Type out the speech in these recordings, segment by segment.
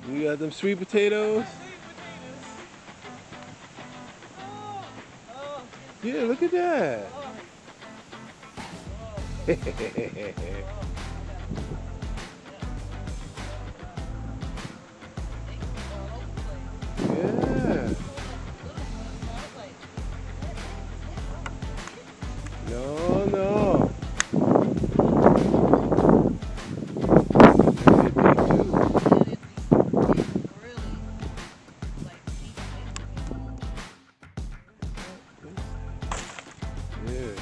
You got them sweet potatoes? Yeah, look at that. Yeah. No, no. Yeah.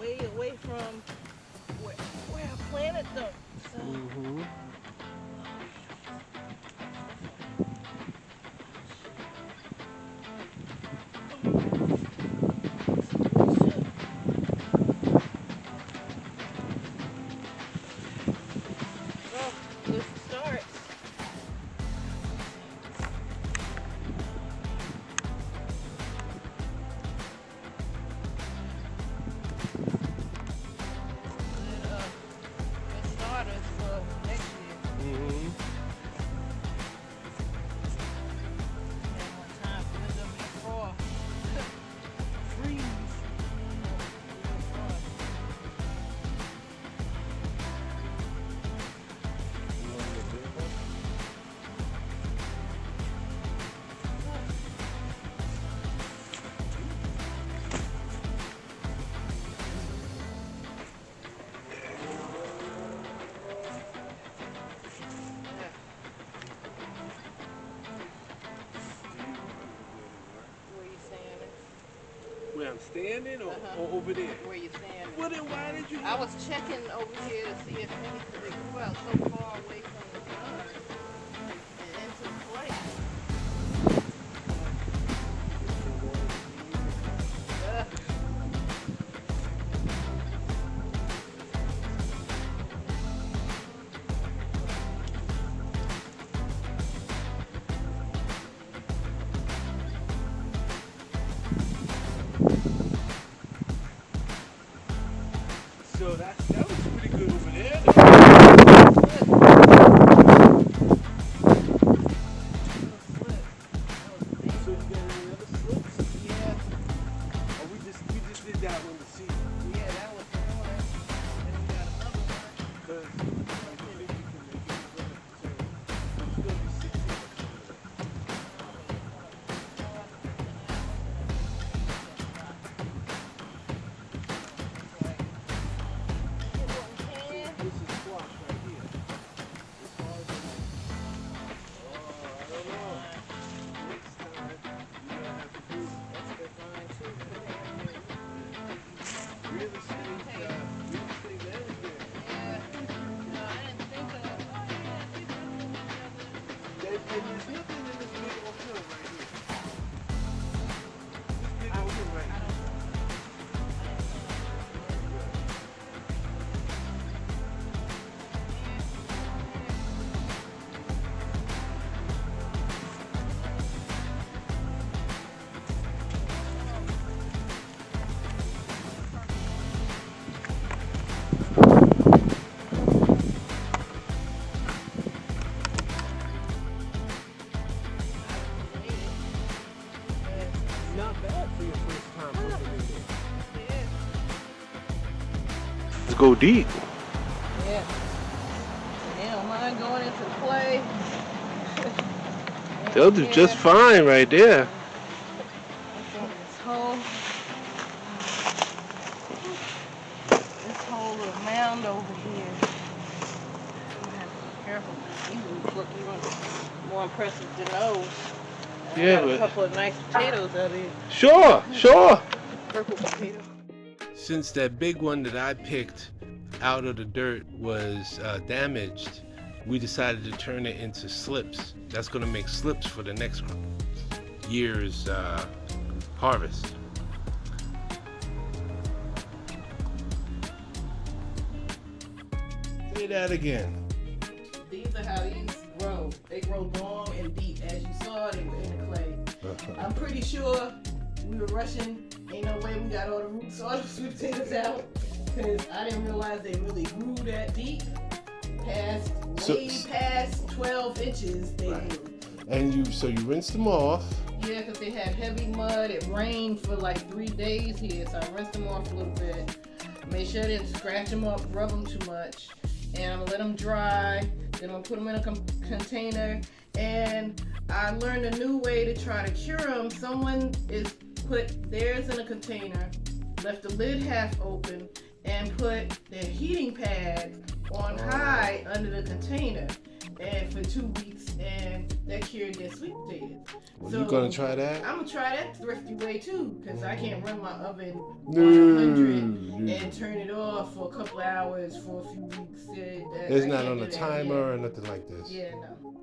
Way away from where I planted them. So. Mm-hmm. Well, let's start. Good starters for next year. Mm-hmm. Have more time for them to fall. Freeze. Where you standing? Where I'm standing or over there? Where you standing? Well, then why did you? I was checking over here to see if anything they grew out so far away from the sun and into the place. So that was pretty good over there. So you got any other slips? Yeah, Or we just did that one to see. yeah, that was the one. And we got another one. Cause I think you can make it better. So it's gonna be 60. This is squash right here. It's hard to like. Oh, I don't know. Next time you're gonna have to do real estate management. And there's nothing in this big old hill right here. This big old hill right here. Not bad for your first time looking in there. Let's go deep. Yeah. They don't mind going into play. They'll do just fine right there. This whole little mound over here. I'm gonna have to be careful. These look more impressive than those. Yeah, got a but couple of nice potatoes out here. sure. Purple potato. Since that big one that I picked out of the dirt was damaged, we decided to turn it into slips. That's gonna make slips for the next year's Harvest. Say that again. These are how these grow. They grow long and deep. As you saw, they were in the clay. I'm pretty sure we were rushing. Ain't no way we got all the roots, all the sweet potatoes out. Because I didn't realize they really grew that deep. Way past 12 inches they grew. And so you rinsed them off. Yeah, because they had heavy mud. It rained for like 3 days here, so I rinsed them off a little bit. Made sure I didn't scratch them up, rub them too much. And I'm gonna let them dry. Then I'm gonna put them in a container. And I learned a new way to try to cure them. Someone is put theirs in a container, left the lid half open, and put their heating pad on high under the container, and for 2 weeks, and that cured their sweet potatoes. Well, so you gonna try that? I'm gonna try that thrifty way too, because I can't run my oven 100 and turn it off for a couple hours for a few weeks. It's not on a timer or nothing like this. Yeah, no.